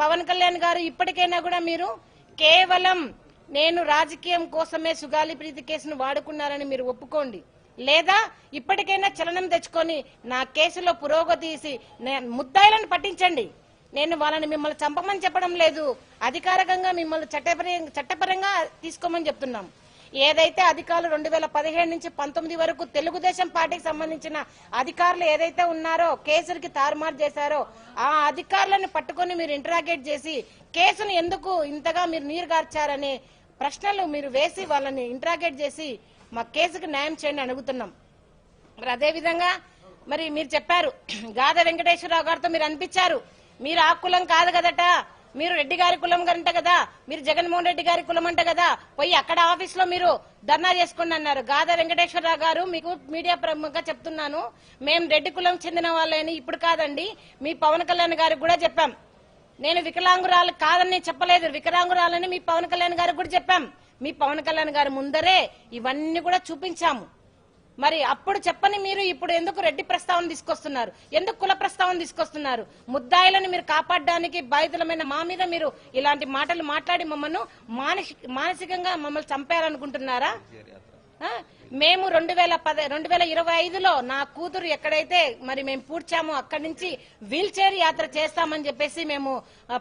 పవన్ కళ్యాణ్ గారు ఇప్పటికైనా కూడా మీరు కేవలం నేను రాజకీయం కోసమే సుగాలి ప్రీతి కేసును వాడుకున్నారని మీరు ఒప్పుకోండి, లేదా ఇప్పటికైనా చలనం తెచ్చుకొని నా కేసులో పురోగతి ముద్దాయిలను పట్టించండి. నేను వాళ్ళని మిమ్మల్ని చంపమని చెప్పడం లేదు, అధికారికంగా మిమ్మల్ని చట్టపరంగా తీసుకోమని చెప్తున్నాం. ఏదైతే అధికారులు 2017 నుంచి 19 వరకు తెలుగుదేశం పార్టీకి సంబంధించిన అధికారులు ఏదైతే ఉన్నారో కేసులకి తారుమారు చేశారో ఆ అధికారులను పట్టుకొని మీరు ఇంటరాగేట్ చేసి కేసును ఎందుకు ఇంతగా మీరు నీరుగార్చారనే ప్రశ్నలు మీరు వేసి వాళ్ళని ఇంటరాగేట్ చేసి మా కేసుకు న్యాయం చేయండి అడుగుతున్నాం. మరి అదేవిధంగా మరి మీరు చెప్పారు గాదా వెంకటేశ్వరరావు గారితో మీరు అనిపించారు మీరు ఆ కులం కాదు కదట, మీరు రెడ్డి గారి కులం గంట కదా, మీరు జగన్మోహన్ రెడ్డి గారి కులం అంట కదా, పోయి అక్కడ ఆఫీస్ లో మీరు ధర్నా చేసుకోండి అన్నారు. గాదా వెంకటేశ్వరరావు గారు మీకు మీడియా ప్రముఖంగా చెప్తున్నాను, మేము రెడ్డి కులం చెందిన వాళ్ళని ఇప్పుడు కాదండి, మీ పవన్ కళ్యాణ్ గారికి కూడా చెప్పాం. నేను వికలాంగురాలు కాదని చెప్పలేదు, వికలాంగురాలని మీ పవన్ కళ్యాణ్ గారికి కూడా చెప్పాం. మీ పవన్ కళ్యాణ్ గారి ముందరే ఇవన్నీ కూడా చూపించాము. మరి అప్పుడు చెప్పని మీరు ఇప్పుడు ఎందుకు రెడ్డి ప్రస్తావన తీసుకొస్తున్నారు, ఎందుకు కుల ప్రస్తావన తీసుకొస్తున్నారు? ముద్దాయిలను మీరు కాపాడడానికి బాధితులమైన మా మీద మీరు ఇలాంటి మాటలు మాట్లాడి మమ్మల్ని మానసికంగా మమ్మల్ని చంపేయాలనుకుంటున్నారా? మేము 2025లో నా కూతురు ఎక్కడైతే మరి మేము పూడ్చామో అక్కడి నుంచి వీల్ చైర్ యాత్ర చేస్తామని చెప్పేసి మేము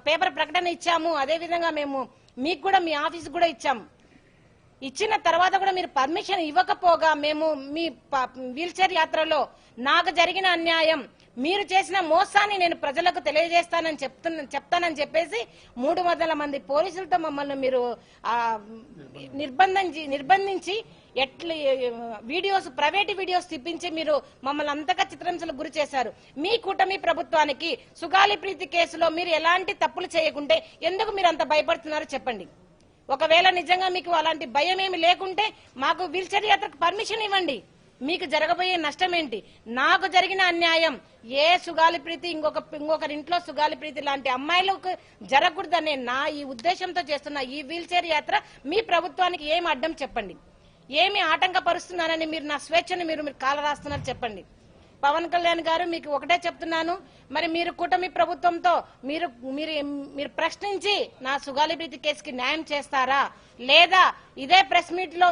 పేపర్ ప్రకటన ఇచ్చాము. అదేవిధంగా మేము మీకు కూడా మీ ఆఫీస్ కూడా ఇచ్చాము. ఇచ్చిన తర్వాత కూడా మీరు పర్మిషన్ ఇవ్వకపోగా మేము మీ వీల్ చైర్ యాత్రలో నాకు జరిగిన అన్యాయం, మీరు చేసిన మోసాన్ని నేను ప్రజలకు తెలియజేస్తానని చెప్తానని చెప్పేసి 300 మంది పోలీసులతో మమ్మల్ని మీరు నిర్బంధించి వీడియోస్ ప్రైవేట్ వీడియోస్ తిప్పించి మీరు మమ్మల్ని అంతగా చిత్రహింసలకు గురి చేశారు. మీ కూటమి ప్రభుత్వానికి సుగాలి ప్రీతి కేసులో మీరు ఎలాంటి తప్పులు చేయకుంటే ఎందుకు మీరు అంత భయపడుతున్నారో చెప్పండి. ఒకవేళ నిజంగా మీకు అలాంటి భయం ఏమి లేకుంటే మాకు వీల్ చైర్ యాత్రకు పర్మిషన్ ఇవ్వండి. మీకు జరగబోయే నష్టం ఏంటి? నాకు జరిగిన అన్యాయం ఏ సుగాలి ప్రీతి ఇంకొకరింట్లో సుగాలి ప్రీతి లాంటి అమ్మాయిలకు జరగకూడదనే నా ఈ ఉద్దేశంతో చేస్తున్న ఈ వీల్ చైర్ యాత్ర మీ ప్రభుత్వానికి ఏమి అడ్డం చెప్పండి, ఏమి ఆటంకపరుస్తున్నారని మీరు నా స్వేచ్ఛను మీరు కాల రాస్తున్నారు చెప్పండి. పవన్ కళ్యాణ్ గారు మీకు ఒకటే చెప్తున్నాను, మరి మీరు కూటమి ప్రభుత్వంతో మీరు ప్రశ్నించి నా సుగాలి ప్రీతి కేసుకి న్యాయం చేస్తారా, లేదా ఇదే ప్రెస్ మీట్ లో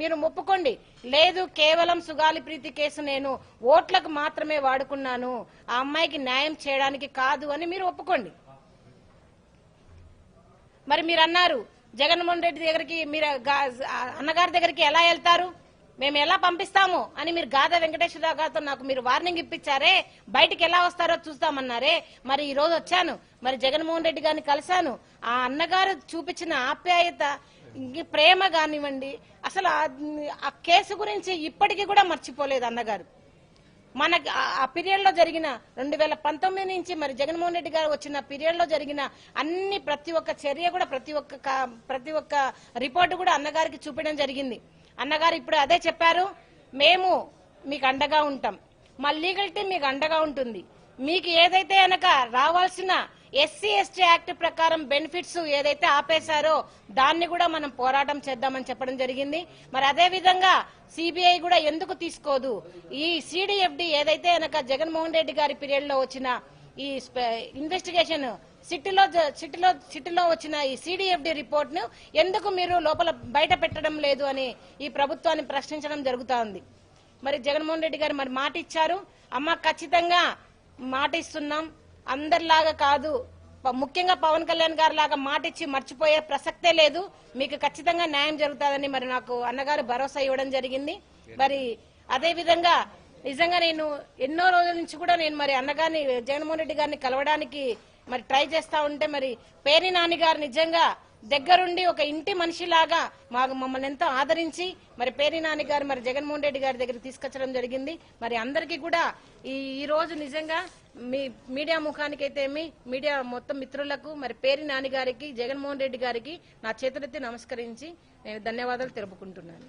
మీరు ఒప్పుకోండి, లేదు కేవలం సుగాలి ప్రీతి కేసు నేను ఓట్లకు మాత్రమే వాడుకున్నాను, ఆ అమ్మాయికి న్యాయం చేయడానికి కాదు అని మీరు ఒప్పుకోండి. మరి మీరు అన్నారు జగన్మోహన్ రెడ్డి దగ్గరికి మీరు అన్నగారి దగ్గరికి ఎలా వెళ్తారు, మేము ఎలా పంపిస్తాము అని మీరు గాదా వెంకటేశ్వరరావు గారితో నాకు మీరు వార్నింగ్ ఇప్పించారే, బయటికి ఎలా వస్తారో చూస్తామన్నారే. మరి ఈ రోజు వచ్చాను, మరి జగన్మోహన్ రెడ్డి గారిని కలిశాను. ఆ అన్నగారు చూపించిన ఆప్యాయత ప్రేమ కానివ్వండి, అసలు ఆ కేసు గురించి ఇప్పటికీ కూడా మర్చిపోలేదు అన్నగారు. మనకి ఆ పీరియడ్ లో జరిగిన 2019 నుంచి మరి జగన్మోహన్ రెడ్డి గారు వచ్చిన పీరియడ్ లో జరిగిన ప్రతి ఒక్క చర్య కూడా ప్రతి ఒక్క రిపోర్టు కూడా అన్నగారికి చూపించడం జరిగింది. అన్నగారు ఇప్పుడు అదే చెప్పారు, మేము మీకు అండగా ఉంటాం, మా లీగల్ టీం మీకు అండగా ఉంటుంది, మీకు ఏదైతే కనుక రావాల్సిన ఎస్సీ ఎస్టీ యాక్ట్ ప్రకారం బెనిఫిట్స్ ఏదైతే ఆపేశారో దాన్ని కూడా మనం పోరాటం చేద్దామని చెప్పడం జరిగింది. మరి అదే విధంగా సిబిఐ కూడా ఎందుకు తీసుకోదు, ఈ సిడిఎఫ్డి ఏదైతే కనుక జగన్మోహన్ రెడ్డి గారి పీరియడ్ లో వచ్చిన ఈ ఇన్వెస్టిగేషన్ సిటీలో వచ్చిన ఈ సిడిఎఫ్డి రిపోర్ట్ ను ఎందుకు మీరు లోపల బయట పెట్టడం లేదు అని ఈ ప్రభుత్వాన్ని ప్రశ్నించడం జరుగుతా ఉంది. మరి జగన్మోహన్ రెడ్డి గారు మరి మాట ఇచ్చారు, అమ్మ ఖచ్చితంగా మాట ఇస్తున్నాం, అందరిలాగా కాదు, ముఖ్యంగా పవన్ కళ్యాణ్ గారి లాగా మాట ఇచ్చి మర్చిపోయే ప్రసక్తే లేదు, మీకు ఖచ్చితంగా న్యాయం జరుగుతుందని మరి నాకు అన్నగారు భరోసా ఇవ్వడం జరిగింది. మరి అదే విధంగా నిజంగా నేను ఎన్నో రోజుల నుంచి కూడా నేను మరి అన్నగారిని జగన్మోహన్ రెడ్డి గారిని కలవడానికి మరి ట్రై చేస్తా ఉంటే మరి పేర్ని నాని గారు నిజంగా దగ్గరుండి ఒక ఇంటి మనిషిలాగా మమ్మల్ని ఎంతో ఆదరించి మరి పేర్ని నాని గారు మరి జగన్మోహన్ రెడ్డి గారి దగ్గర తీసుకొచ్చడం జరిగింది. మరి అందరికీ కూడా ఈ రోజు నిజంగా మీ మీడియా ముఖానికైతే మీడియా మొత్తం మిత్రులకు మరి పేర్ని నాని గారికి జగన్మోహన్ రెడ్డి గారికి నా చేతులెత్తి నమస్కరించి నేను ధన్యవాదాలు తెలుపుకుంటున్నాను.